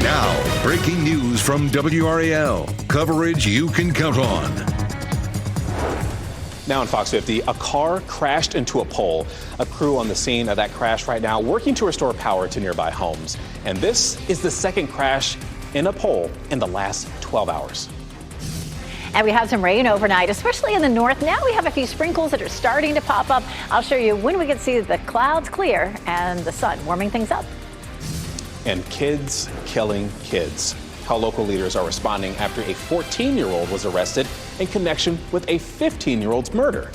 Now, breaking news from WRAL. Coverage you can count on. Now on Fox 50, a car crashed into a pole. A crew on the scene of that crash right now working to restore power to nearby homes. And this is the second crash in a pole in the last 12 hours. And we have some rain overnight, especially in the north. Now we have a few sprinkles that are starting to pop up. I'll show you when we can see the clouds clear and the sun warming things up. And kids killing kids. How local leaders are responding after a 14-year-old was arrested in connection with a 15-year-old's murder.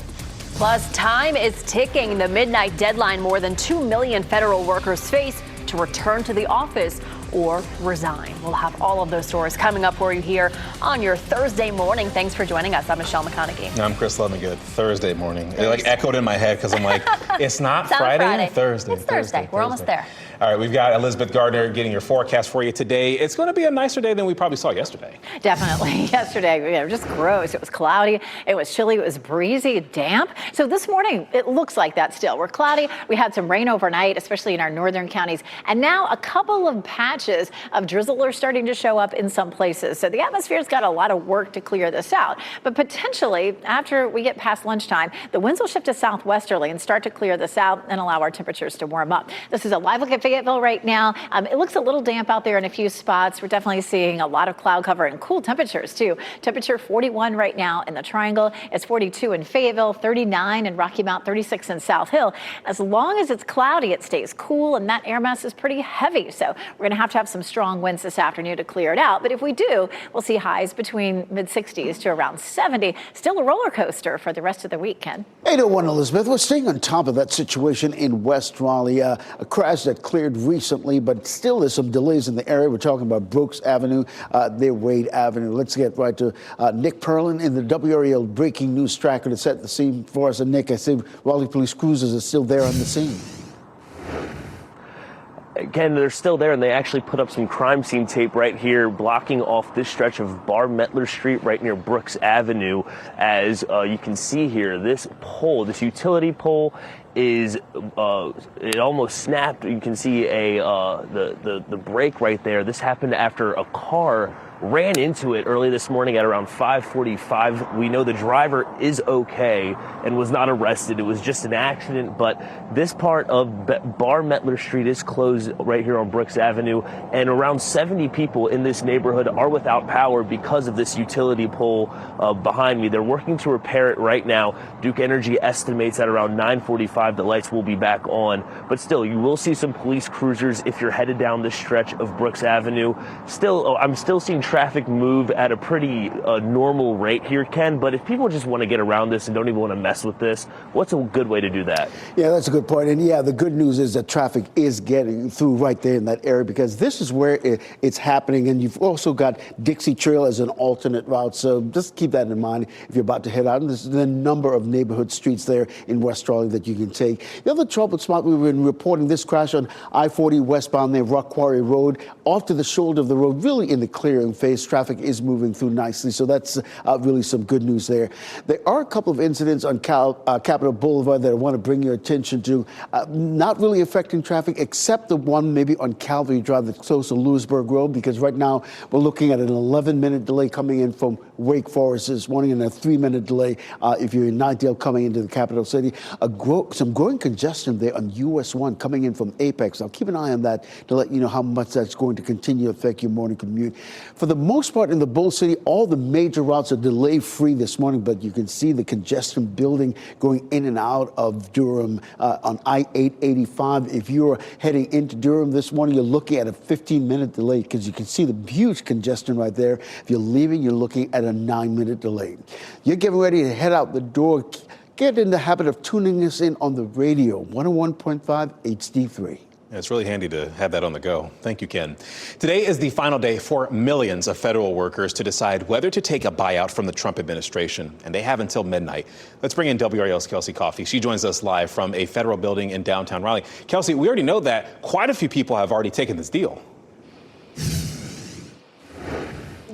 Plus, time is ticking. The midnight deadline more than 2 million federal workers face to return to the office or resign. We'll have all of those stories coming up for you here on your Thursday morning. Thanks for joining us. I'm Michelle McConaughey. I'm Chris Lemongood. Thursday morning. It like echoed in my head because I'm like, it's not Friday. Thursday. It's Thursday. We're almost there. All right, we've got Elizabeth Gardner getting your forecast for you today. It's going to be a nicer day than we probably saw yesterday. Definitely. Yesterday, just gross. It was cloudy. It was chilly. It was breezy, damp. So this morning, it looks like that still. We're cloudy. We had some rain overnight, especially in our northern counties. And now a couple of patches of drizzle are starting to show up in some places. So the atmosphere's got a lot of work to clear this out. But potentially, after we get past lunchtime, the winds will shift to southwesterly and start to clear this out and allow our temperatures to warm up. This is a live look at Fayetteville right now. It looks a little damp out there in a few spots. We're definitely seeing a lot of cloud cover and cool temperatures too. Temperature 41 right now in the Triangle. It's 42 in Fayetteville, 39 in Rocky Mount, 36 in South Hill. As long as it's cloudy, it stays cool, and that air mass is pretty heavy. So we're going to have some strong winds this afternoon to clear it out. But if we do, we'll see highs between mid-60s to around 70. Still a roller coaster for the rest of the week, Ken. 801 Elizabeth. We're staying on top of that situation in West Raleigh. A crash that cleared recently, but still there's some delays in the area. We're talking about Brooks Avenue, near Wade Avenue. Let's get right to Nick Perlin in the WRAL breaking news tracker to set the scene for us. And Nick, I see Raleigh police cruisers are still there on the scene. Again, they're still there, and they actually put up some crime scene tape right here, blocking off this stretch of Bar Mettler Street right near Brooks Avenue. As you can see here, this pole, this utility pole, is it almost snapped. You can see the break right there. This happened after a car ran into it early this morning at around 5:45. We know the driver is okay and was not arrested. It was just an accident, but this part of Bar Mettler Street is closed right here on Brooks Avenue, and around 70 people in this neighborhood are without power because of this utility pole behind me. They're working to repair it right now. Duke Energy estimates at around 9:45 the lights will be back on, but still, you will see some police cruisers if you're headed down this stretch of Brooks Avenue. I'm still seeing traffic move at a pretty normal rate here, Ken, but if people just want to get around this and don't even want to mess with this, what's a good way to do that? Yeah, that's a good point. And yeah, the good news is that traffic is getting through right there in that area, because this is where it's happening. And you've also got Dixie Trail as an alternate route. So just keep that in mind if you're about to head out. And there's a number of neighborhood streets there in West Raleigh that you can take. The other troubled spot, we've been reporting this crash on I-40 westbound near Rock Quarry Road, off to the shoulder of the road, really in the clearing phase. Traffic is moving through nicely, so that's really some good news there. There are a couple of incidents on Capitol Boulevard that I want to bring your attention to, not really affecting traffic, except the one maybe on Calvary Drive that's close to Lewisburg Road, because right now we're looking at an 11-minute delay coming in from Wake Forest this morning, and a 3-minute delay if you're in Nightdale coming into the capital city. Some growing congestion there on US 1 coming in from Apex. Now keep an eye on that to let you know how much that's going to continue to affect your morning commute. For the most part in the Bull City, all the major routes are delay-free this morning, but you can see the congestion building going in and out of Durham on I-885. If you're heading into Durham this morning, you're looking at a 15-minute delay, because you can see the huge congestion right there. If you're leaving, you're looking at a 9-minute delay. You're getting ready to head out the door. Get in the habit of tuning us in on the radio, 101.5 HD3. It's really handy to have that on the go. Thank you, Ken. Today is the final day for millions of federal workers to decide whether to take a buyout from the Trump administration, and they have until midnight. Let's bring in WRAL's Kelsey Coffey. She joins us live from a federal building in downtown Raleigh. Kelsey, we already know that quite a few people have already taken this deal.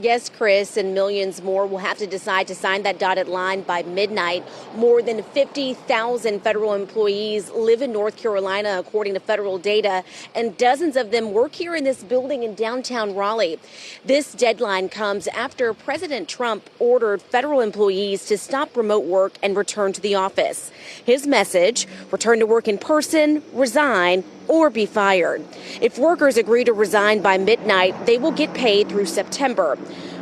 Yes, Chris, and millions more will have to decide to sign that dotted line by midnight. More than 50,000 federal employees live in North Carolina, according to federal data, and dozens of them work here in this building in downtown Raleigh. This deadline comes after President Trump ordered federal employees to stop remote work and return to the office. His message: return to work in person, resign, or be fired. If workers agree to resign by midnight, they will get paid through September.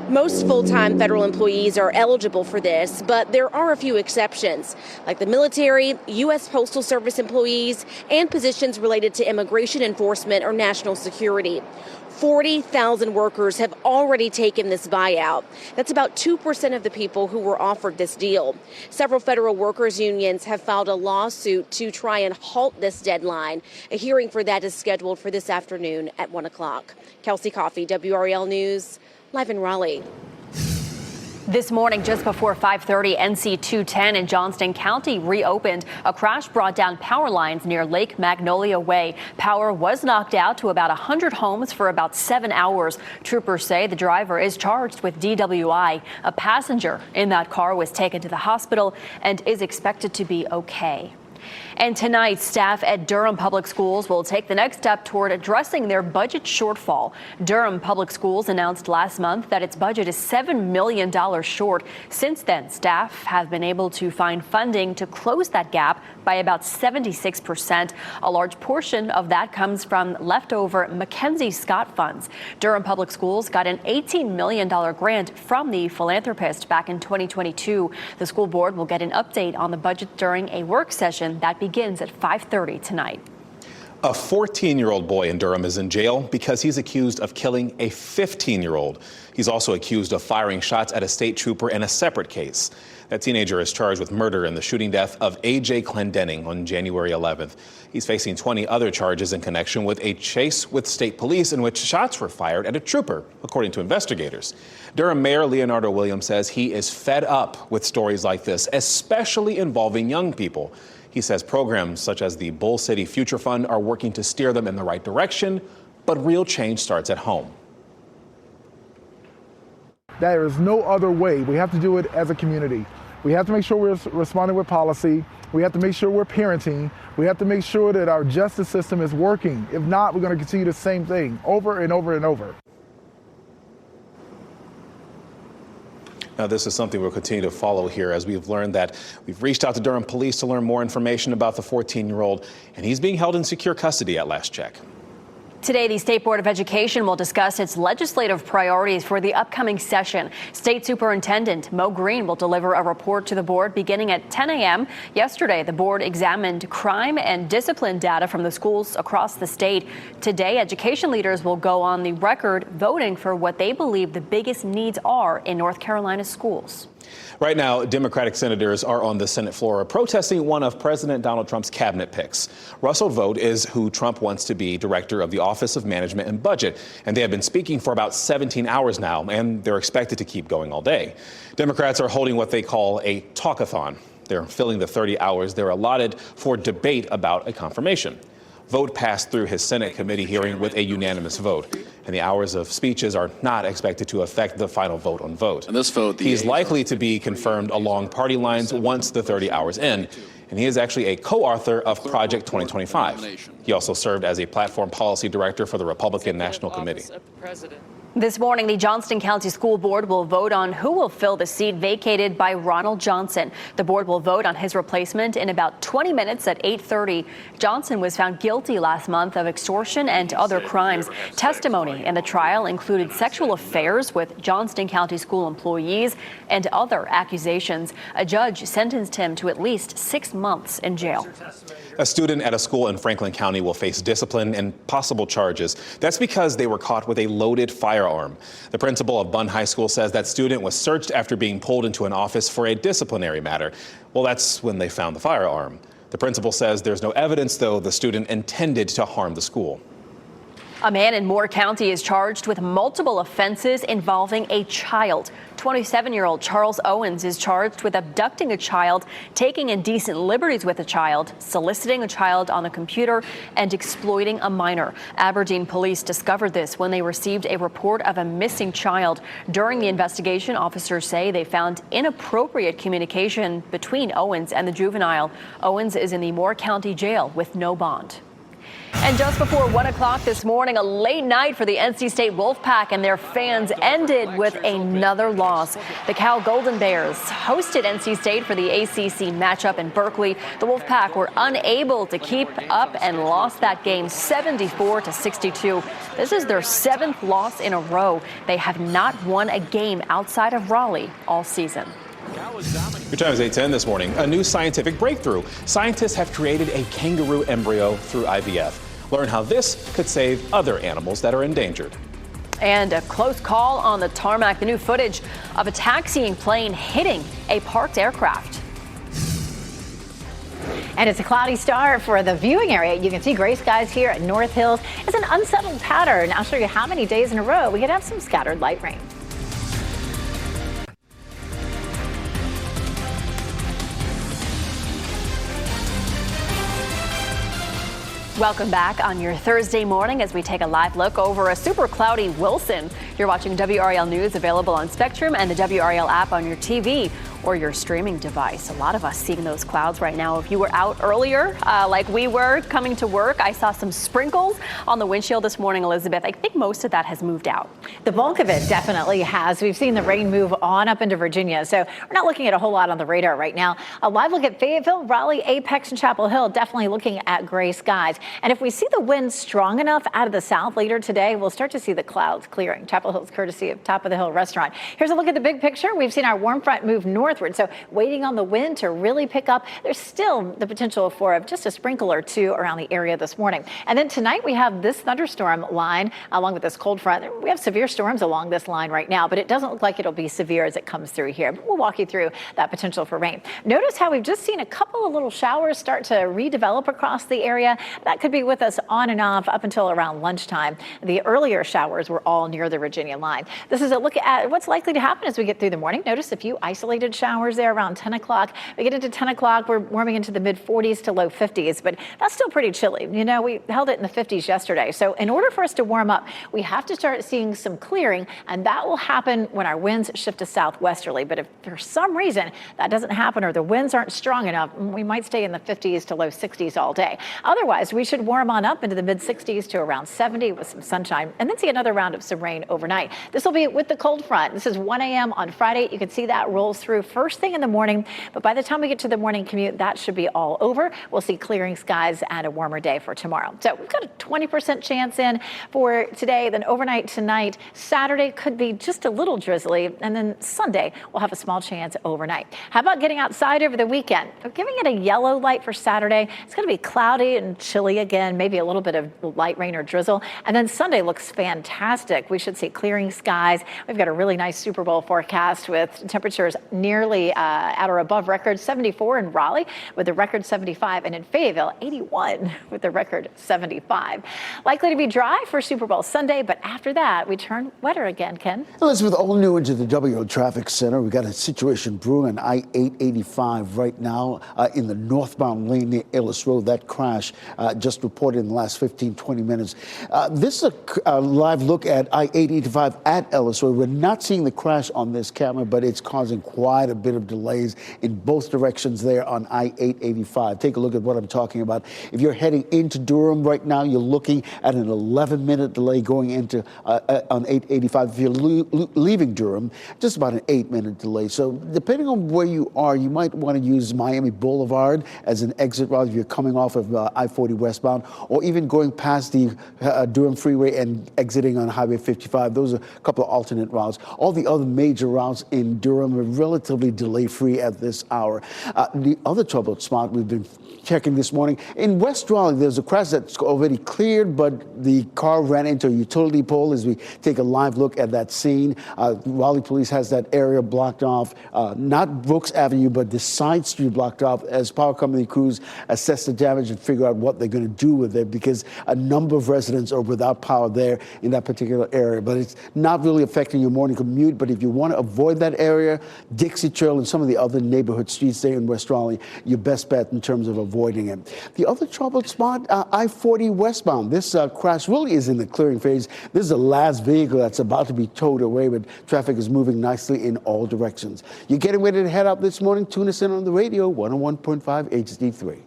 Most full-time federal employees are eligible for this, but there are a few exceptions, like the military, U.S. Postal Service employees, and positions related to immigration enforcement or national security. 40,000 workers have already taken this buyout. That's about 2% of the people who were offered this deal. Several federal workers unions have filed a lawsuit to try and halt this deadline. A hearing for that is scheduled for this afternoon at 1 o'clock. Kelsey Coffey, WRAL News, live in Raleigh. This morning, just before 5:30, NC 210 in Johnston County reopened. A crash brought down power lines near Lake Magnolia Way. Power was knocked out to about 100 homes for about 7 hours. Troopers say the driver is charged with DWI. A passenger in that car was taken to the hospital and is expected to be okay. And tonight, staff at Durham Public Schools will take the next step toward addressing their budget shortfall. Durham Public Schools announced last month that its budget is $7 million short. Since then, staff have been able to find funding to close that gap by about 76%. A large portion of that comes from leftover Mackenzie Scott funds. Durham Public Schools got an $18 million grant from the philanthropist back in 2022. The school board will get an update on the budget during a work session that begins at 5:30 tonight. A 14-year-old boy in Durham is in jail because he's accused of killing a 15-year-old. He's also accused of firing shots at a state trooper in a separate case. That teenager is charged with murder in the shooting death of A.J. Clendenning on January 11th. He's facing 20 other charges in connection with a chase with state police in which shots were fired at a trooper, according to investigators. Durham Mayor Leonardo Williams says he is fed up with stories like this, especially involving young people. He says programs such as the Bull City Future Fund are working to steer them in the right direction, but real change starts at home. There is no other way. We have to do it as a community. We have to make sure we're responding with policy. We have to make sure we're parenting. We have to make sure that our justice system is working. If not, we're going to continue the same thing over and over and over. Now, this is something we'll continue to follow here, as we've learned that we've reached out to Durham Police to learn more information about the 14-year-old, and he's being held in secure custody at last check. Today, the State Board of Education will discuss its legislative priorities for the upcoming session. State Superintendent Mo Green will deliver a report to the board beginning at 10 a.m. Yesterday, the board examined crime and discipline data from the schools across the state. Today, education leaders will go on the record voting for what they believe the biggest needs are in North Carolina schools. Right now, Democratic senators are on the Senate floor protesting one of President Donald Trump's cabinet picks. Russell Vought is who Trump wants to be director of the Office of Management and Budget, and they have been speaking for about 17 hours now, and they're expected to keep going all day. Democrats are holding what they call a talkathon. They're filling the 30 hours they're allotted for debate about a confirmation. Vought passed through his Senate committee hearing with a unanimous vote, and the hours of speeches are not expected to affect the final vote on Vought. And this vote, he's likely to be confirmed along party lines once the 30 hours end, and he is actually a co-author of Project 2025. He also served as a platform policy director for the Republican National Committee. This morning, the Johnston County School Board will vote on who will fill the seat vacated by Ronald Johnson. The board will vote on his replacement in about 20 minutes at 8:30. Johnson was found guilty last month of extortion and other crimes. Testimony in the trial included sexual affairs with Johnston County school employees and other accusations. A judge sentenced him to at least 6 months in jail. A student at a school in Franklin County will face discipline and possible charges. That's because they were caught with a loaded firearm. The principal of Bunn High School says that student was searched after being pulled into an office for a disciplinary matter. Well, that's when they found the firearm. The principal says there's no evidence, though, the student intended to harm the school. A man in Moore County is charged with multiple offenses involving a child. 27-year-old Charles Owens is charged with abducting a child, taking indecent liberties with a child, soliciting a child on a computer, and exploiting a minor. Aberdeen police discovered this when they received a report of a missing child. During the investigation, officers say they found inappropriate communication between Owens and the juvenile. Owens is in the Moore County Jail with no bond. And just before 1 o'clock this morning, a late night for the NC State Wolfpack and their fans ended with another loss. The Cal Golden Bears hosted NC State for the ACC matchup in Berkeley. The Wolfpack were unable to keep up and lost that game 74-62. This is their 7th loss in a row. They have not won a game outside of Raleigh all season. Your time is 8:10 this morning. A new scientific breakthrough. Scientists have created a kangaroo embryo through IVF. Learn how this could save other animals that are endangered. And a close call on the tarmac. The new footage of a taxiing plane hitting a parked aircraft. And it's a cloudy start for the viewing area. You can see gray skies here at North Hills. It's an unsettled pattern. I'll show you how many days in a row we could have some scattered light rain. Welcome back on your Thursday morning as we take a live look over a super cloudy Wilson. You're watching WRAL News, available on Spectrum and the WRAL app on your TV or your streaming device. A lot of us seeing those clouds right now. If you were out earlier, like we were coming to work, I saw some sprinkles on the windshield this morning, Elizabeth. I think most of that has moved out. The bulk of it definitely has. We've seen the rain move on up into Virginia, so we're not looking at a whole lot on the radar right now. A live look at Fayetteville, Raleigh, Apex, and Chapel Hill, definitely looking at gray skies. And if we see the wind strong enough out of the south later today, we'll start to see the clouds clearing. Chapel Hill's courtesy of Top of the Hill Restaurant. Here's a look at the big picture. We've seen our warm front move northward, so waiting on the wind to really pick up. There's still the potential for just a sprinkle or two around the area this morning. And then tonight we have this thunderstorm line along with this cold front. We have severe storms along this line right now, but it doesn't look like it'll be severe as it comes through here. But we'll walk you through that potential for rain. Notice how we've just seen a couple of little showers start to redevelop across the area. That could be with us on and off up until around lunchtime. The earlier showers were all near the Virginia line. This is a look at what's likely to happen as we get through the morning. Notice a few isolated showers there around 10 o'clock. We get into 10 o'clock, we're warming into the mid 40s to low 50s, but that's still pretty chilly. You know, we held it in the 50s yesterday. So in order for us to warm up, we have to start seeing some clearing, and that will happen when our winds shift to southwesterly. But if for some reason that doesn't happen or the winds aren't strong enough, we might stay in the 50s to low 60s all day. Otherwise, we should warm on up into the mid 60s to around 70 with some sunshine, and then see another round of some rain overnight. This will be with the cold front. This is 1 a.m. on Friday. You can see that rolls through first thing in the morning, but by the time we get to the morning commute, that should be all over. We'll see clearing skies and a warmer day for tomorrow. So we've got a 20% chance in for today, then overnight tonight. Saturday could be just a little drizzly, and then Sunday we'll have a small chance overnight. How about getting outside over the weekend? We're giving it a yellow light for Saturday. It's going to be cloudy and chilly again, maybe a little bit of light rain or drizzle. And then Sunday looks fantastic. We should see clearing skies. We've got a really nice Super Bowl forecast with temperatures nearly at or above record, 74 in Raleigh with a record 75, and in Fayetteville, 81 with a record 75. Likely to be dry for Super Bowl Sunday, but after that, we turn wetter again, Ken. Elizabeth, all new into the WRAL Traffic Center. We've got a situation brewing on I-885 right now in the northbound lane near Ellis Road. That crash just reported in the last 15, 20 minutes. This is a live look at I-885 at Ellis Road. We're not seeing the crash on this camera, but it's causing quite a bit of delays in both directions there on I-885. Take a look at what I'm talking about. If you're heading into Durham right now, you're looking at an 11-minute delay going into on 885. If you're leaving Durham, just about an 8-minute delay. So depending on where you are, you might want to use Miami Boulevard as an exit route if you're coming off of I-40 westbound, or even going past the Durham Freeway and exiting on Highway 55. Those are a couple of alternate routes. All the other major routes in Durham are relatively relatively delay-free at this hour. The other troubled spot we've been checking this morning, in West Raleigh, there's a crash that's already cleared, but the car ran into a utility pole as we take a live look at that scene. Raleigh police has that area blocked off, not Brooks Avenue, but the side street blocked off as power company crews assess the damage and figure out what they're going to do with it, because a number of residents are without power there in that particular area. But it's not really affecting your morning commute. But if you want to avoid that area, Dixie Trail and some of the other neighborhood streets there in West Raleigh, your best bet in terms of avoiding it. The other troubled spot, I-40 westbound. This crash really is in the clearing phase. This is the last vehicle that's about to be towed away, but traffic is moving nicely in all directions. You're getting ready to head out this morning? Tune us in on the radio, 101.5 HD3.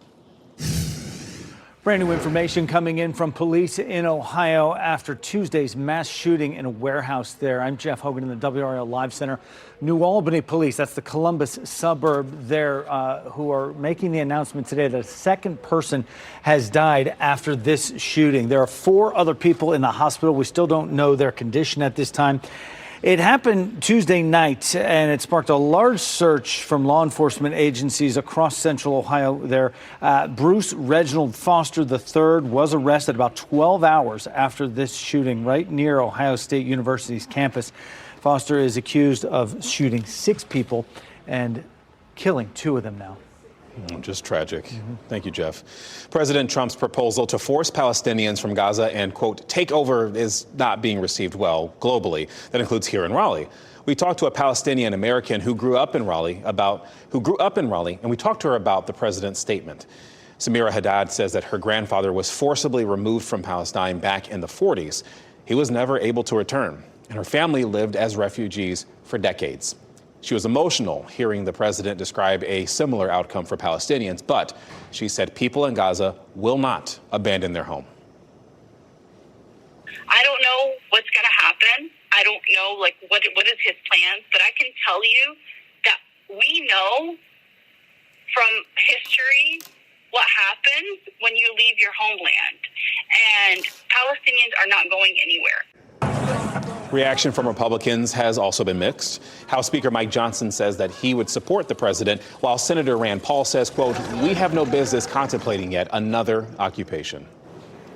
Brand new information coming in from police in Ohio after Tuesday's mass shooting in a warehouse there. I'm Jeff Hogan in the WRAL Live Center. New Albany police, that's the Columbus suburb there, who are making the announcement today that a second person has died after this shooting. There are 4 other people in the hospital. We still don't know their condition at this time. It happened Tuesday night, and it sparked a large search from law enforcement agencies across central Ohio there. Bruce Reginald Foster III was arrested about 12 hours after this shooting right near Ohio State University's campus. Foster is accused of shooting 6 people and killing 2 of them now. Just tragic. Thank you, Jeff. President Trump's proposal to force Palestinians from Gaza and, quote, take over is not being received well globally. That includes here in Raleigh. We talked to a Palestinian American who grew up in Raleigh, and we talked to her about the president's statement. Samira Haddad says that her grandfather was forcibly removed from Palestine back in the 40s. He was never able to return, and her family lived as refugees for decades. She was emotional hearing the president describe a similar outcome for Palestinians, but she said people in Gaza will not abandon their home. I don't know what's going to happen. I don't know, what is his plans, but I can tell you that we know from history what happens when you leave your homeland, and Palestinians are not going anywhere. Reaction from Republicans has also been mixed. House Speaker Mike Johnson says that he would support the president, while Senator Rand Paul says, quote, we have no business contemplating yet another occupation.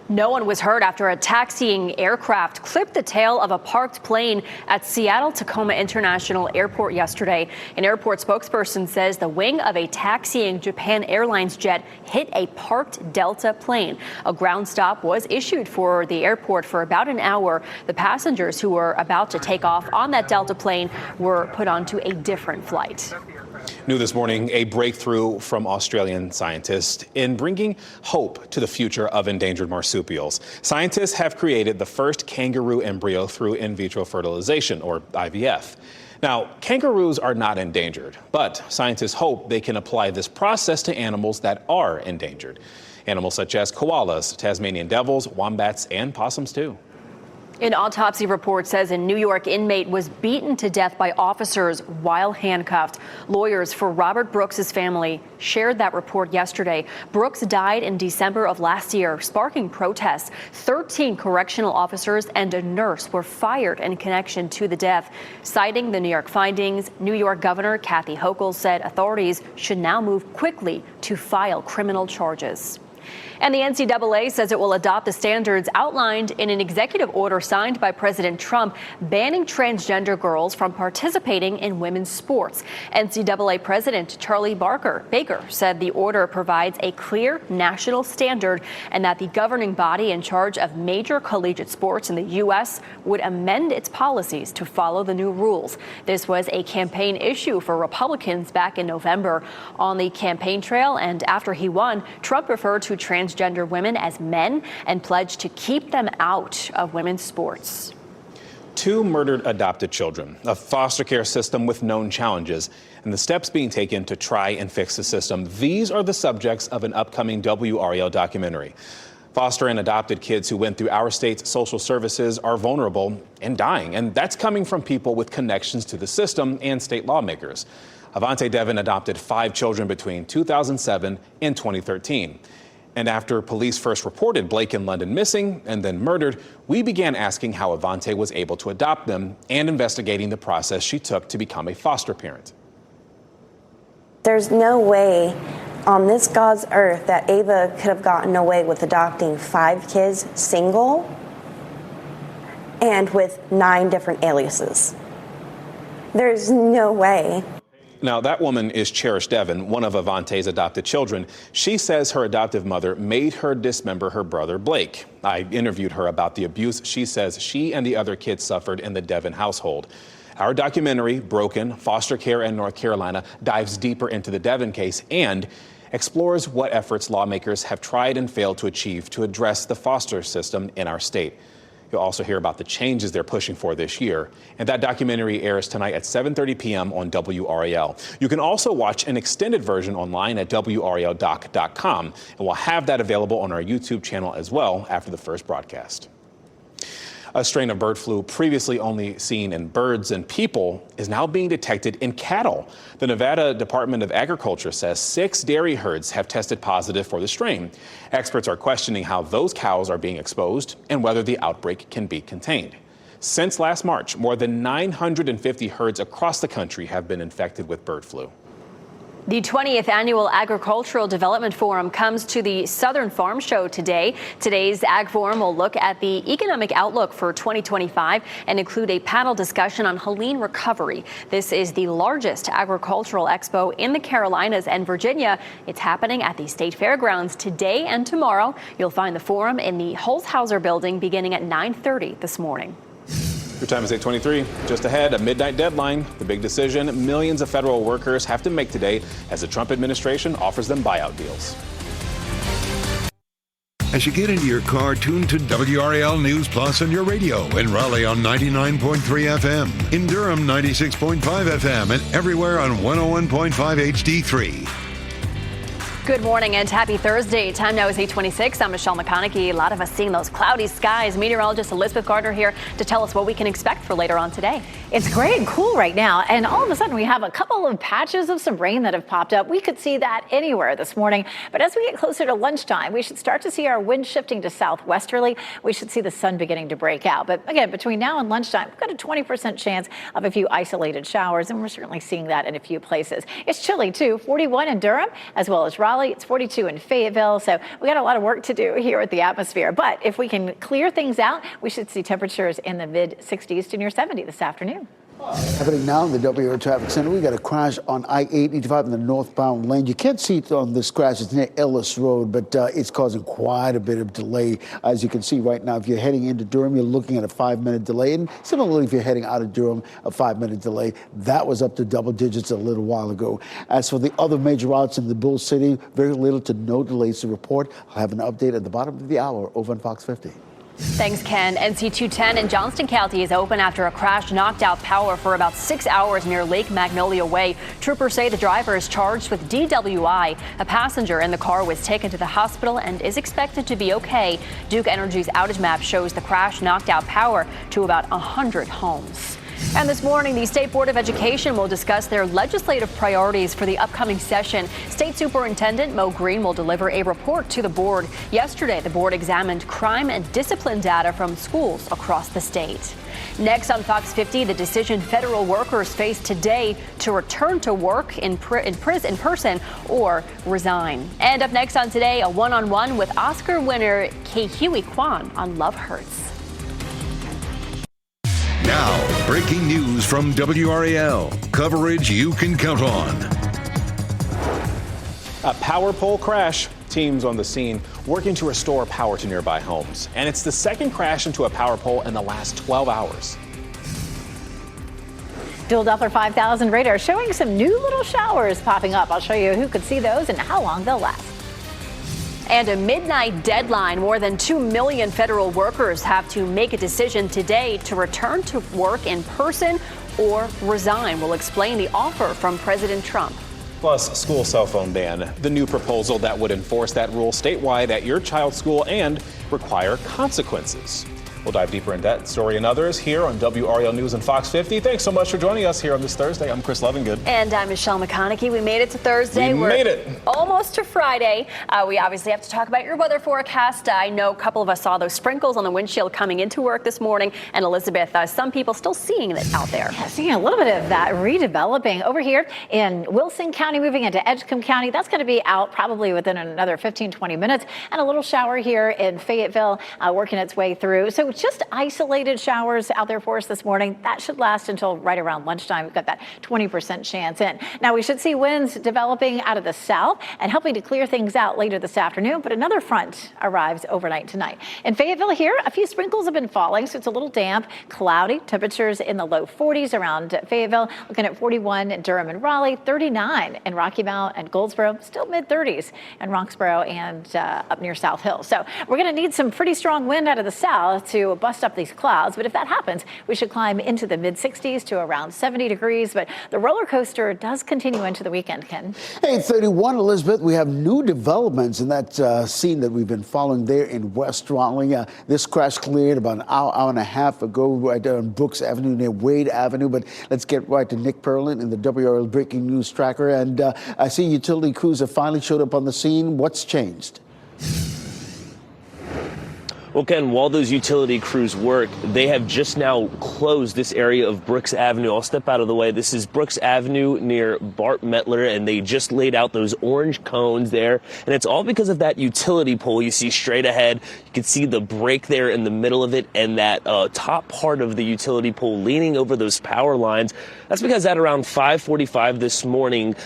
No one was hurt after a taxiing aircraft clipped the tail of a parked plane at Seattle-Tacoma International Airport yesterday. An airport spokesperson says the wing of a taxiing Japan Airlines jet hit a parked Delta plane. A ground stop was issued for the airport for about an hour. The passengers who were about to take off on that Delta plane were put onto a different flight. New this morning, a breakthrough from Australian scientists in bringing hope to the future of endangered marsupials. Scientists have created the first kangaroo embryo through in vitro fertilization, or IVF. Now, kangaroos are not endangered, but scientists hope they can apply this process to animals that are endangered. Animals such as koalas, Tasmanian devils, wombats, and possums, too. An autopsy report says a New York inmate was beaten to death by officers while handcuffed. Lawyers for Robert Brooks' family shared that report yesterday. Brooks died in December of last year, sparking protests. 13 correctional officers and a nurse were fired in connection to the death. Citing the New York findings, New York Governor Kathy Hochul said authorities should now move quickly to file criminal charges. And the NCAA says it will adopt the standards outlined in an executive order signed by President Trump banning transgender girls from participating in women's sports. NCAA President Charlie Baker said the order provides a clear national standard and that the governing body in charge of major collegiate sports in the U.S. would amend its policies to follow the new rules. This was a campaign issue for Republicans back in November. On the campaign trail and after he won, Trump referred to transgender women as men and pledged to keep them out of women's sports. 2 murdered adopted children, a foster care system with known challenges, and the steps being taken to try and fix the system. These are the subjects of an upcoming WRAL documentary. Foster and adopted kids who went through our state's social services are vulnerable and dying, and that's coming from people with connections to the system and state lawmakers. Avante Devin adopted 5 children between 2007 and 2013. And after police first reported Blake and London missing and then murdered, we began asking how Avante was able to adopt them and investigating the process she took to become a foster parent. There's no way on this God's earth that Ava could have gotten away with adopting 5 kids single and with 9 different aliases. There's no way. Now, that woman is Cherish Devon, one of Avante's adopted children. She says her adoptive mother made her dismember her brother, Blake. I interviewed her about the abuse she says she and the other kids suffered in the Devon household. Our documentary, Broken, Foster Care in North Carolina, dives deeper into the Devon case and explores what efforts lawmakers have tried and failed to achieve to address the foster system in our state. You'll also hear about the changes they're pushing for this year. And that documentary airs tonight at 7:30 p.m. on WRAL. You can also watch an extended version online at WRALdoc.com. And we'll have that available on our YouTube channel as well after the first broadcast. A strain of bird flu previously only seen in birds and people is now being detected in cattle. The Nevada Department of Agriculture says 6 dairy herds have tested positive for the strain. Experts are questioning how those cows are being exposed and whether the outbreak can be contained. Since last March, more than 950 herds across the country have been infected with bird flu. The 20th Annual Agricultural Development Forum comes to the Southern Farm Show today. Today's Ag Forum will look at the economic outlook for 2025 and include a panel discussion on Helene recovery. This is the largest agricultural expo in the Carolinas and Virginia. It's happening at the State Fairgrounds today and tomorrow. You'll find the forum in the Holzhauser building beginning at 9:30 this morning. Your time is 8:23. Just ahead, a midnight deadline. The big decision millions of federal workers have to make today as the Trump administration offers them buyout deals. As you get into your car, tune to WRAL News Plus on your radio. In Raleigh on 99.3 FM. In Durham, 96.5 FM. And everywhere on 101.5 HD3. Good morning and happy Thursday. Time now is 8:26. I'm Michelle McConaughey. A lot of us seeing those cloudy skies. Meteorologist Elizabeth Gardner here to tell us what we can expect for later on today. It's great and cool right now. And all of a sudden we have a couple of patches of some rain that have popped up. We could see that anywhere this morning. But as we get closer to lunchtime, we should start to see our wind shifting to southwesterly. We should see the sun beginning to break out. But again, between now and lunchtime, we've got a 20% chance of a few isolated showers. And we're certainly seeing that in a few places. It's chilly too. 41 in Durham as well as Raleigh. It's 42 in Fayetteville, so we got a lot of work to do here with the atmosphere. But if we can clear things out, we should see temperatures in the mid-60s to near 70 this afternoon. Happening now in the WRAL Traffic Center, we got a crash on I-85 in the northbound lane. You can't see it on this crash. It's near Ellis Road, but it's causing quite a bit of delay. As you can see right now, if you're heading into Durham, you're looking at a 5-minute delay. And similarly, if you're heading out of Durham, a 5-minute delay. That was up to double digits a little while ago. As for the other major routes in the Bull City, very little to no delays to report. I'll have an update at the bottom of the hour over on Fox 50. Thanks, Ken. NC 210 in Johnston County is open after a crash knocked out power for about 6 hours near Lake Magnolia Way. Troopers say the driver is charged with DWI. A passenger in the car was taken to the hospital and is expected to be okay. Duke Energy's outage map shows the crash knocked out power to about 100 homes. And this morning, the State Board of Education will discuss their legislative priorities for the upcoming session. State Superintendent Mo Green will deliver a report to the board. Yesterday, the board examined crime and discipline data from schools across the state. Next on Fox 50, the decision federal workers face today to return to work in person or resign. And up next on Today, a one-on-one with Oscar winner Ke-Huy Quan on Love Hurts. Now, breaking news from WRAL. Coverage you can count on. A power pole crash. Teams on the scene working to restore power to nearby homes. And it's the second crash into a power pole in the last 12 hours. Dual Doppler 5000 radar showing some new little showers popping up. I'll show you who could see those and how long they'll last. And a midnight deadline. More than 2 million federal workers have to make a decision today to return to work in person or resign. We'll explain the offer from President Trump. Plus, school cell phone ban, the new proposal that would enforce that rule statewide at your child's school and require consequences. We'll dive deeper into that story and others here on WRAL News and Fox 50. Thanks so much for joining us here on this Thursday. I'm Chris Lovingood. And I'm Michelle McConaughey. We made it to Thursday. We're made it. Almost to Friday. We obviously have to talk about your weather forecast. I know a couple of us saw those sprinkles on the windshield coming into work this morning. And Elizabeth, some people still seeing it out there. Yeah, seeing a little bit of that redeveloping over here in Wilson County, moving into Edgecombe County. That's going to be out probably within another 15-20 minutes. And a little shower here in Fayetteville working its way through. So just isolated showers out there for us this morning. That should last until right around lunchtime. We've got that 20% chance in. Now we should see winds developing out of the south and helping to clear things out later this afternoon. But another front arrives overnight tonight. In Fayetteville here, a few sprinkles have been falling, so it's a little damp, cloudy. Temperatures in the low 40s around Fayetteville. Looking at 41 in Durham and Raleigh, 39 in Rocky Mount and Goldsboro, still mid 30s in Roxborough and up near South Hill. So we're going to need some pretty strong wind out of the south to bust up these clouds. But if that happens, we should climb into the mid 60s to around 70 degrees. But the roller coaster does continue into the weekend, Ken. Hey, 31, Elizabeth, we have new developments in that scene that we've been following there in West Raleigh. This crash cleared about an hour and a half ago right there on Brooks Avenue near Wade Avenue. But let's get right to Nick Perlin in the WRAL Breaking News Tracker. And I see utility crews have finally showed up on the scene. What's changed? Well, Ken, while those utility crews work, they have just now closed this area of Brooks Avenue. I'll step out of the way. This is Brooks Avenue near Bart Mettler, and they just laid out those orange cones there. And it's all because of that utility pole you see straight ahead. You can see the break there in the middle of it and that top part of the utility pole leaning over those power lines. That's because at around 5:45 this morning,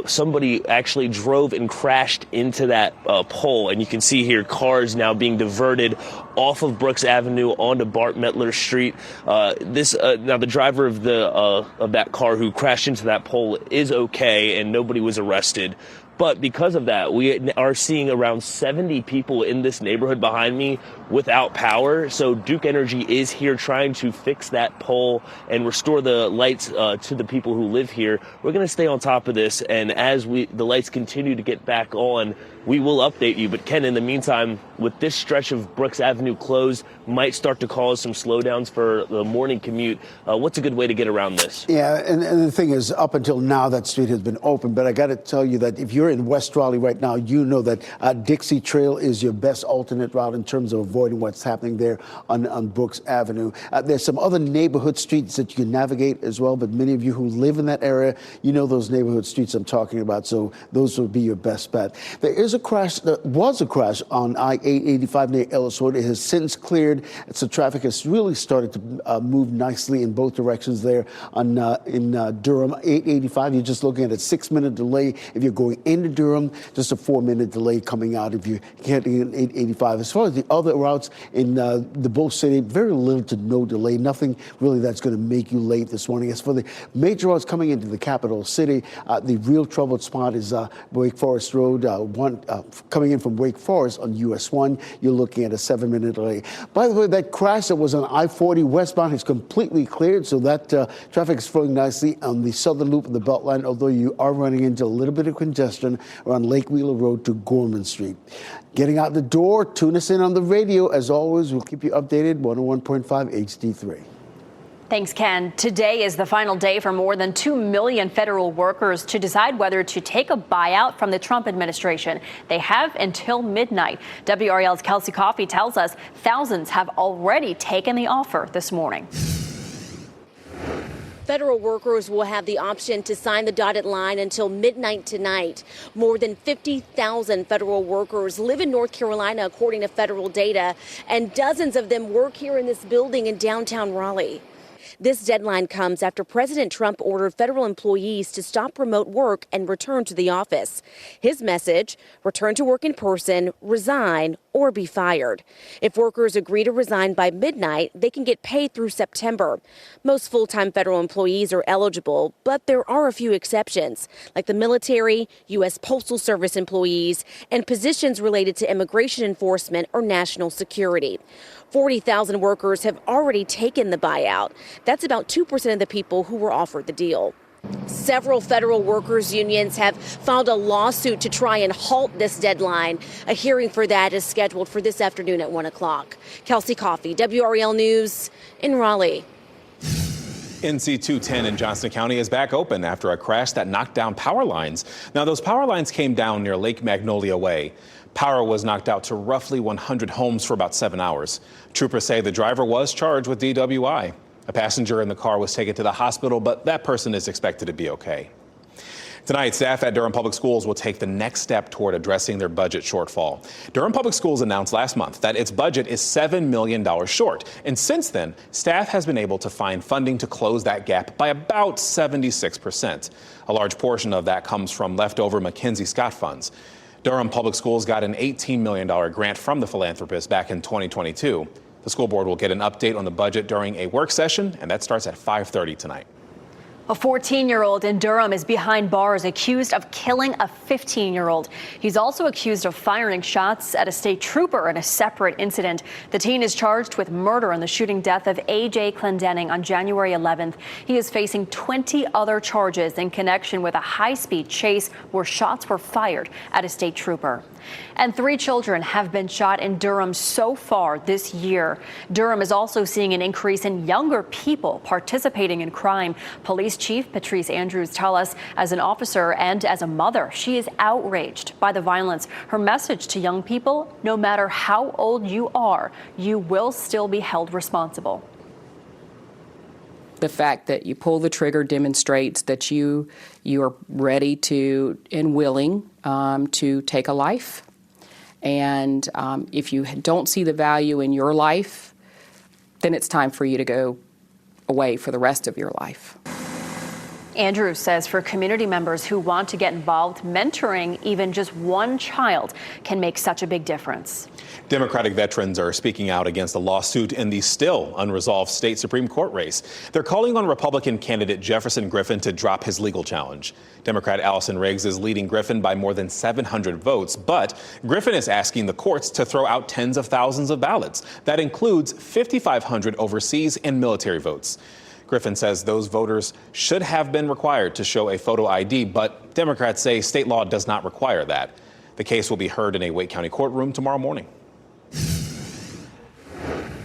somebody actually drove and crashed into that pole. And you can see here cars now being diverted off of Brooks Avenue onto Bart Mettler Street. Now the driver of that car who crashed into that pole is okay, and nobody was arrested. But because of that, we are seeing around 70 people in this neighborhood behind me without power. So Duke Energy is here trying to fix that pole and restore the lights to the people who live here. We're going to stay on top of this, and as the lights continue to get back on, we will update you. But Ken, in the meantime, with this stretch of Brooks Avenue closed, might start to cause some slowdowns for the morning commute. What's a good way to get around this? Yeah, and the thing is, up until now, that street has been open. But I got to tell you that if you're in West Raleigh right now, you know that Dixie Trail is your best alternate route in terms of avoiding what's happening there on Brooks Avenue. There's some other neighborhood streets that you can navigate as well, but many of you who live in that area, you know those neighborhood streets I'm talking about, so those would be your best bet. There was a crash on I-885 near Ellis Road. It has since cleared, so traffic has really started to move nicely in both directions there in Durham. 885, you're just looking at a 6-minute delay if you're going into Durham, just a 4-minute delay coming out if you're heading in 885. As far as the other routes in the Bull City, very little to no delay, nothing really that's going to make you late this morning. As for the major routes coming into the capital city, the real troubled spot is Wake Forest Road, coming in from Wake Forest on US 1, you're looking at a 7-minute delay. By the way, that crash that was on I-40 westbound is completely cleared, so that traffic is flowing nicely on the southern loop of the Beltline, although you are running into a little bit of congestion around Lake Wheeler Road to Gorman Street. Getting out the door, tune us in on the radio. As always, we'll keep you updated, 101.5 HD3. Thanks, Ken. Today is the final day for more than 2 million federal workers to decide whether to take a buyout from the Trump administration. They have until midnight. WRAL's Kelsey Coffey tells us thousands have already taken the offer this morning. Federal workers will have the option to sign the dotted line until midnight tonight. More than 50,000 federal workers live in North Carolina, according to federal data, and dozens of them work here in this building in downtown Raleigh. This deadline comes after President Trump ordered federal employees to stop remote work and return to the office. His message, return to work in person, resign, or be fired. If workers agree to resign by midnight, they can get paid through September. Most full-time federal employees are eligible, but there are a few exceptions, like the military, U.S. Postal Service employees, and positions related to immigration enforcement or national security. 40,000 workers have already taken the buyout. That's about 2% of the people who were offered the deal. Several federal workers unions have filed a lawsuit to try and halt this deadline. A hearing for that is scheduled for this afternoon at 1 o'clock. Kelsey Coffey, WRAL News in Raleigh. NC 210 in Johnston County is back open after a crash that knocked down power lines. Now, those power lines came down near Lake Magnolia Way. Power was knocked out to roughly 100 homes for about 7 hours. Troopers say the driver was charged with DWI. A passenger in the car was taken to the hospital, but that person is expected to be okay. Tonight, staff at Durham Public Schools will take the next step toward addressing their budget shortfall. Durham Public Schools announced last month that its budget is $7 million short. And since then, staff has been able to find funding to close that gap by about 76%. A large portion of that comes from leftover Mackenzie Scott funds. Durham Public Schools got an $18 million grant from the philanthropist back in 2022. The school board will get an update on the budget during a work session, and that starts at 5:30 tonight. A 14-year-old in Durham is behind bars accused of killing a 15-year-old. He's also accused of firing shots at a state trooper in a separate incident. The teen is charged with murder in the shooting death of A.J. Clendenning on January 11th. He is facing 20 other charges in connection with a high-speed chase where shots were fired at a state trooper. And 3 children have been shot in Durham so far this year. Durham is also seeing an increase in younger people participating in crime. Police Chief Patrice Andrews tell us, as an officer and as a mother, she is outraged by the violence. Her message to young people: no matter how old you are, you will still be held responsible. The fact that you pull the trigger demonstrates that you are ready to and willing to take a life. And if you don't see the value in your life, then it's time for you to go away for the rest of your life. Andrews says for community members who want to get involved, mentoring even just one child can make such a big difference. Democratic veterans are speaking out against a lawsuit in the still unresolved state Supreme Court race. They're calling on Republican candidate Jefferson Griffin to drop his legal challenge. Democrat Allison Riggs is leading Griffin by more than 700 votes, but Griffin is asking the courts to throw out tens of thousands of ballots. That includes 5,500 overseas and military votes. Griffin says those voters should have been required to show a photo ID, but Democrats say state law does not require that. The case will be heard in a Wake County courtroom tomorrow morning.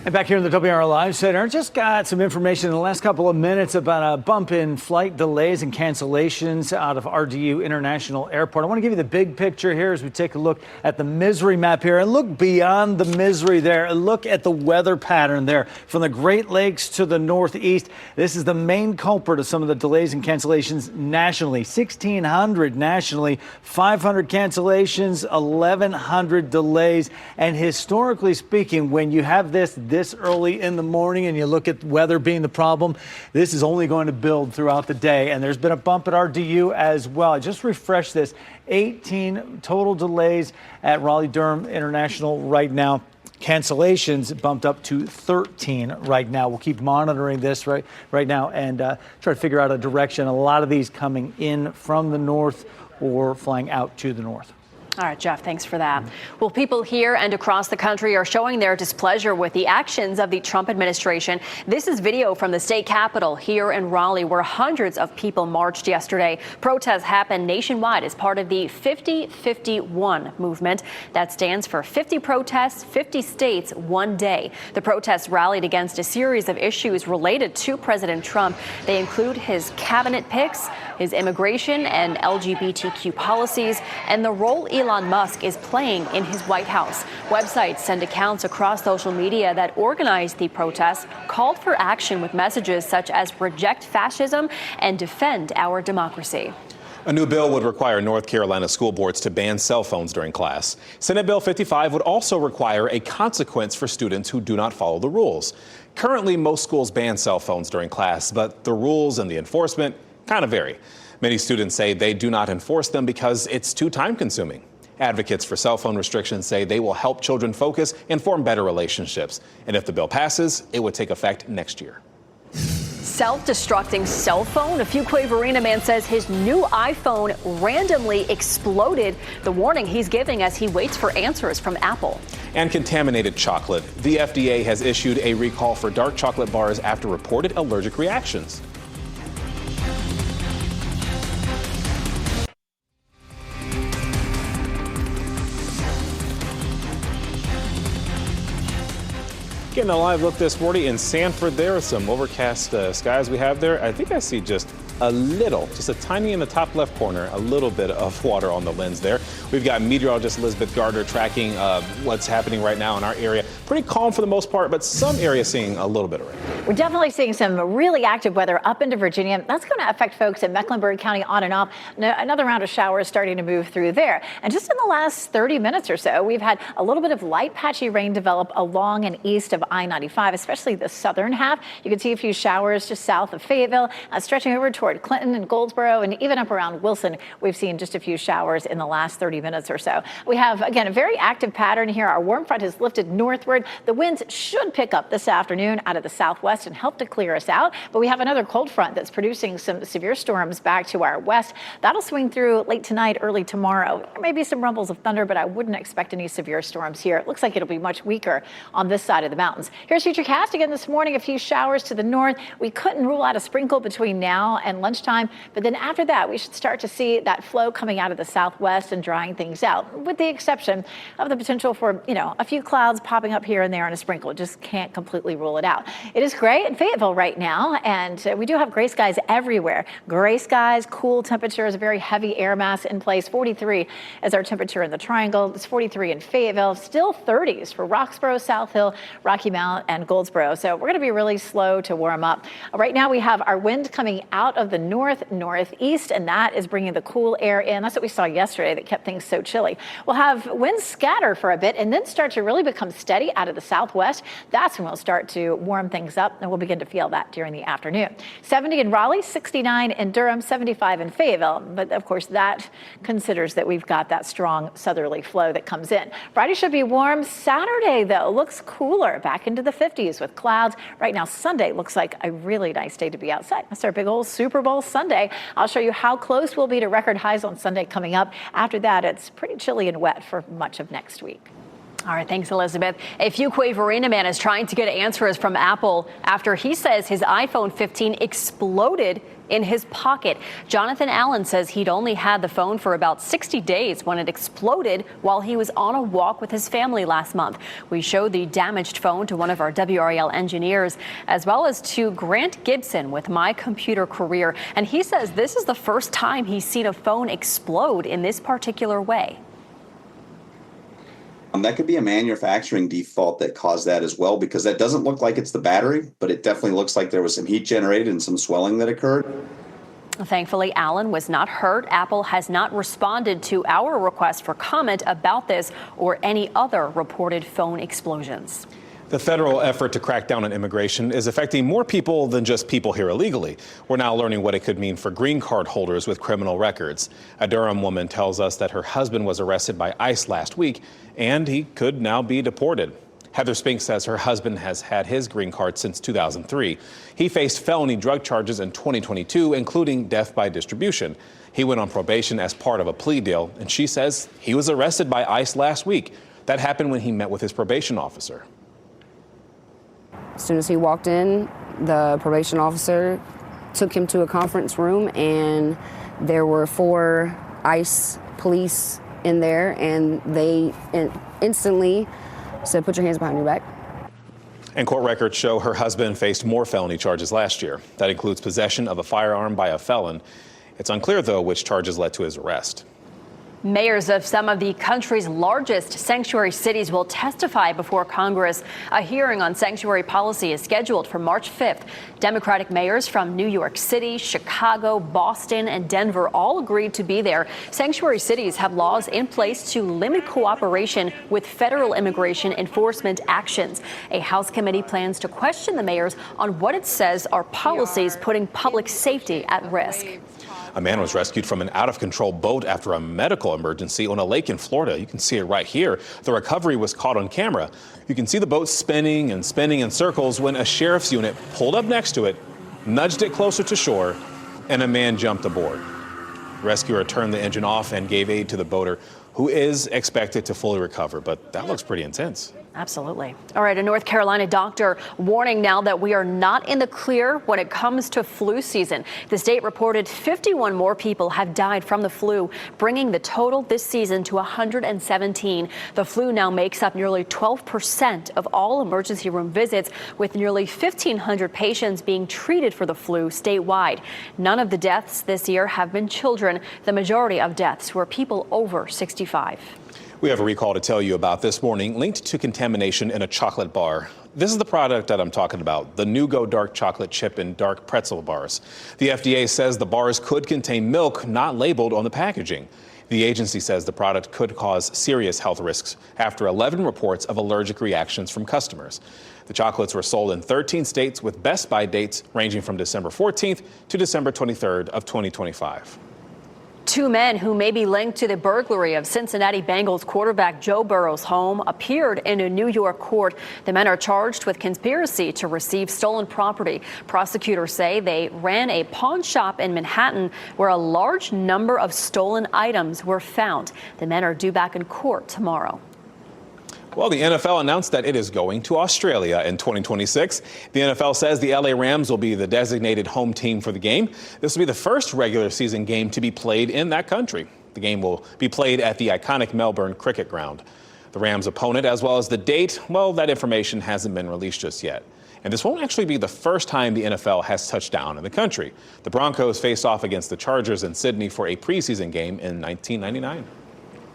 And back here in the WRAL Live Center, just got some information in the last couple of minutes about a bump in flight delays and cancellations out of RDU International Airport. I want to give you the big picture here as we take a look at the misery map here and look beyond the misery there and look at the weather pattern there from the Great Lakes to the northeast. This is the main culprit of some of the delays and cancellations nationally. 1,600 nationally, 500 cancellations, 1,100 delays. And historically speaking, when you have this early in the morning and you look at weather being the problem, this is only going to build throughout the day. And there's been a bump at RDU as well. I just refreshed this. 18 total delays at Raleigh-Durham International right now. Cancellations bumped up to 13 right now. We'll keep monitoring this right now and try to figure out a direction. A lot of these coming in from the north or flying out to the north. All right, Jeff, thanks for that. Well, people here and across the country are showing their displeasure with the actions of the Trump administration. This is video from the state capitol here in Raleigh, where hundreds of people marched yesterday. Protests happened nationwide as part of the 50-51 movement. That stands for 50 protests, 50 states, one day. The protests rallied against a series of issues related to President Trump. They include his cabinet picks, his immigration and LGBTQ policies, and the role Elon Musk is playing in his White House. Websites send accounts across social media that organized the protests, called for action with messages such as reject fascism and defend our democracy. A new bill would require North Carolina school boards to ban cell phones during class. Senate Bill 55 would also require a consequence for students who do not follow the rules. Currently, most schools ban cell phones during class, but the rules and the enforcement kind of vary. Many students say they do not enforce them because it's too time-consuming. Advocates for cell phone restrictions say they will help children focus and form better relationships. And if the bill passes, it would take effect next year. Self-destructing cell phone. A Fuquay-Varina man says his new iPhone randomly exploded. The warning he's giving as he waits for answers from Apple. And contaminated chocolate. The FDA has issued a recall for dark chocolate bars after reported allergic reactions. Getting a live look this morning in Sanford. There are some overcast skies we have there. I think I see just a tiny in the top left corner, a little bit of water on the lens there. We've got meteorologist Elizabeth Gardner tracking what's happening right now in our area. Pretty calm for the most part, but some areas seeing a little bit of rain. We're definitely seeing some really active weather up into Virginia. That's going to affect folks in Mecklenburg County on and off. Another round of showers starting to move through there. And just in the last 30 minutes or so, we've had a little bit of light patchy rain develop along and east of I-95, especially the southern half. You can see a few showers just south of Fayetteville, stretching over toward Clinton and Goldsboro, and even up around Wilson. We've seen just a few showers in the last 30 minutes or so. We have, again, a very active pattern here. Our warm front has lifted northward. The winds should pick up this afternoon out of the southwest and help to clear us out. But we have another cold front that's producing some severe storms back to our west. That'll swing through late tonight, early tomorrow. There may be some rumbles of thunder, but I wouldn't expect any severe storms here. It looks like it'll be much weaker on this side of the mountains. Here's Futurecast again this morning. A few showers to the north. We couldn't rule out a sprinkle between now and lunchtime, but then after that, we should start to see that flow coming out of the southwest and drying things out, with the exception of the potential for, a few clouds popping up here and there and a sprinkle. Just can't completely rule it out. It is gray in Fayetteville right now, and we do have gray skies everywhere. Gray skies, cool temperatures, a very heavy air mass in place. 43 is our temperature in the Triangle. It's 43 in Fayetteville. Still 30s for Roxborough, South Hill, Rocky Mount, and Goldsboro. So we're going to be really slow to warm up. Right now we have our wind coming out of the northeast, and that is bringing the cool air in. That's what we saw yesterday that kept things so chilly. We'll have winds scatter for a bit and then start to really become steady out of the southwest. That's when we'll start to warm things up, and we'll begin to feel that during the afternoon. 70 in Raleigh, 69 in Durham, 75 in Fayetteville. But of course, that considers that we've got that strong southerly flow that comes in. Friday should be warm. Saturday, though, looks cooler, back into the 50s with clouds. Right now, Sunday looks like a really nice day to be outside. That's our big old Super Bowl Sunday. I'll show you how close we'll be to record highs on Sunday coming up. After that, it's pretty chilly and wet for much of next week. All right, thanks, Elizabeth. A Fuquay-Varina man is trying to get answers from Apple after he says his iPhone 15 exploded in his pocket. Jonathan Allen says he'd only had the phone for about 60 days when it exploded while he was on a walk with his family last month. We showed the damaged phone to one of our WRAL engineers, as well as to Grant Gibson with My Computer Career. And he says this is the first time he's seen a phone explode in this particular way. That could be a manufacturing default that caused that as well, because that doesn't look like it's the battery, but it definitely looks like there was some heat generated and some swelling that occurred. Thankfully, Allen was not hurt. Apple has not responded to our request for comment about this or any other reported phone explosions. The federal effort to crack down on immigration is affecting more people than just people here illegally. We're now learning what it could mean for green card holders with criminal records. A Durham woman tells us that her husband was arrested by ICE last week, and he could now be deported. Heather Spink says her husband has had his green card since 2003. He faced felony drug charges in 2022, including death by distribution. He went on probation as part of a plea deal, and she says he was arrested by ICE last week. That happened when he met with his probation officer. As soon as he walked in, the probation officer took him to a conference room, and there were 4 ICE police in there, and they instantly said, "Put your hands behind your back." And court records show her husband faced more felony charges last year. That includes possession of a firearm by a felon. It's unclear, though, which charges led to his arrest. Mayors of some of the country's largest sanctuary cities will testify before Congress. A hearing on sanctuary policy is scheduled for March 5th. Democratic mayors from New York City, Chicago, Boston, and Denver all agreed to be there. Sanctuary cities have laws in place to limit cooperation with federal immigration enforcement actions. A House committee plans to question the mayors on what it says are policies putting public safety at risk. A man was rescued from an out-of-control boat after a medical emergency on a lake in Florida. You can see it right here. The recovery was caught on camera. You can see the boat spinning in circles when a sheriff's unit pulled up next to it, nudged it closer to shore, and a man jumped aboard. The rescuer turned the engine off and gave aid to the boater, who is expected to fully recover, but that looks pretty intense. Absolutely. All right, a North Carolina doctor warning now that we are not in the clear when it comes to flu season. The state reported 51 more people have died from the flu, bringing the total this season to 117. The flu now makes up nearly 12% of all emergency room visits, with nearly 1,500 patients being treated for the flu statewide. None of the deaths this year have been children. The majority of deaths were people over 65. We have a recall to tell you about this morning, linked to contamination in a chocolate bar. This is the product that I'm talking about, the Nugo dark chocolate chip and dark pretzel bars. The FDA says the bars could contain milk not labeled on the packaging. The agency says the product could cause serious health risks after 11 reports of allergic reactions from customers. The chocolates were sold in 13 states with Best Buy dates ranging from December 14th to December 23rd of 2025. Two men who may be linked to the burglary of Cincinnati Bengals quarterback Joe Burrow's home appeared in a New York court. The men are charged with conspiracy to receive stolen property. Prosecutors say they ran a pawn shop in Manhattan where a large number of stolen items were found. The men are due back in court tomorrow. Well, the NFL announced that it is going to Australia in 2026. The NFL says the LA Rams will be the designated home team for the game. This will be the first regular season game to be played in that country. The game will be played at the iconic Melbourne Cricket Ground. The Rams' opponent, as well as the date, well, that information hasn't been released just yet. And this won't actually be the first time the NFL has touched down in the country. The Broncos faced off against the Chargers in Sydney for a preseason game in 1999.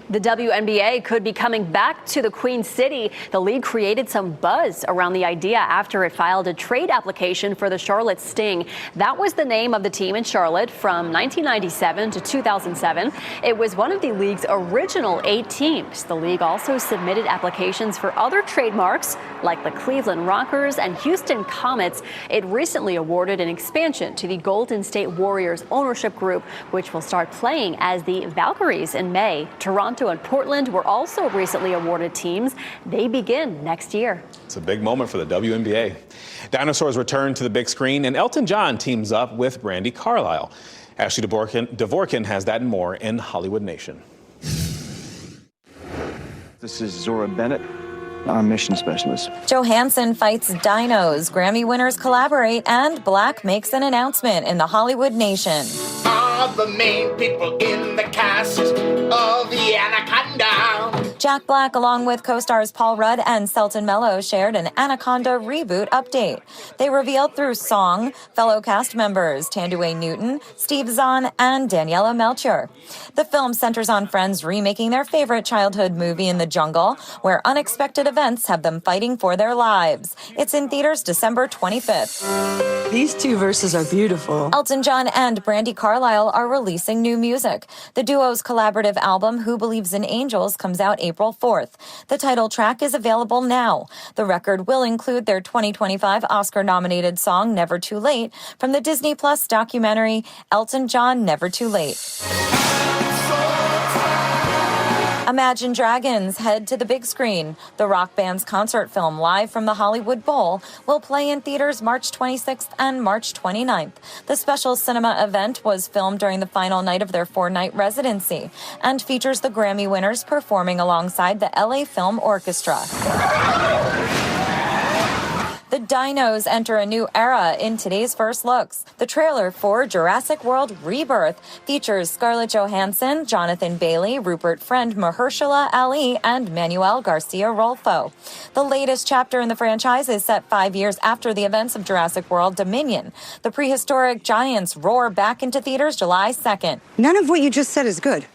The WNBA could be coming back to the Queen City. The league created some buzz around the idea after it filed a trade application for the Charlotte Sting. That was the name of the team in Charlotte from 1997 to 2007. It was one of the league's original 8 teams. The league also submitted applications for other trademarks like the Cleveland Rockers and Houston Comets. It recently awarded an expansion to the Golden State Warriors ownership group, which will start playing as the Valkyries in May. Toronto and Portland were also recently awarded teams. They begin next year. It's a big moment for the WNBA. Dinosaurs return to the big screen, and Elton John teams up with Brandi Carlile. Ashley Dvorkin has that and more in Hollywood Nation. This is Zora Bennett. I'm a mission specialist. Johansson fights dinos, Grammy winners collaborate, and Black makes an announcement in the Hollywood Nation. Are the main people in the cast of the Anaconda. Jack Black, along with co-stars Paul Rudd and Selton Mello, shared an Anaconda reboot update. They revealed through song fellow cast members Tandue Newton, Steve Zahn, and Daniela Melchior. The film centers on friends remaking their favorite childhood movie in the jungle, where unexpected events have them fighting for their lives. It's in theaters December 25th. These two verses are beautiful. Elton John and Brandi Carlile are releasing new music. The duo's collaborative album, Who Believes in Angels, comes out April 4th. The title track is available now. The record will include their 2025 Oscar-nominated song, Never Too Late, from the Disney Plus documentary Elton John, Never Too Late. Imagine Dragons head to the big screen. The rock band's concert film, Live from the Hollywood Bowl, will play in theaters March 26th and March 29th. The special cinema event was filmed during the final night of their 4-night residency and features the Grammy winners performing alongside the LA Film Orchestra. The dinos enter a new era in today's first looks. The trailer for Jurassic World Rebirth features Scarlett Johansson, Jonathan Bailey, Rupert Friend, Mahershala Ali, and Manuel Garcia Rolfo. The latest chapter in the franchise is set 5 years after the events of Jurassic World Dominion. The prehistoric giants roar back into theaters July 2nd. None of what you just said is good.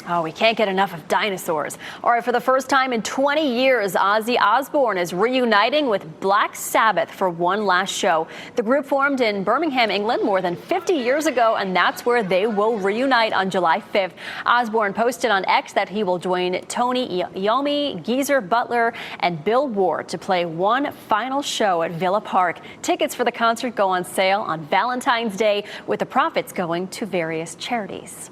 Oh, we can't get enough of dinosaurs. All right, for the first time in 20 years, Ozzy Osbourne is reuniting with Black Sabbath for one last show. The group formed in Birmingham, England more than 50 years ago, and that's where they will reunite on July 5th. Osbourne posted on X that he will join Tony Iommi, Geezer Butler, and Bill Ward to play one final show at Villa Park. Tickets for the concert go on sale on Valentine's Day, with the profits going to various charities.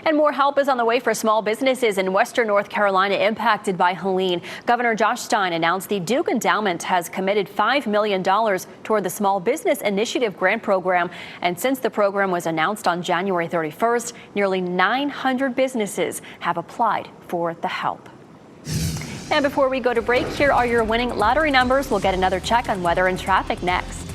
And more help is on the way for small businesses in western North Carolina impacted by Helene. Governor Josh Stein announced the Duke Endowment has committed $5 million toward the Small Business Initiative Grant Program. And since the program was announced on January 31st, nearly 900 businesses have applied for the help. And before we go to break, here are your winning lottery numbers. We'll get another check on weather and traffic next.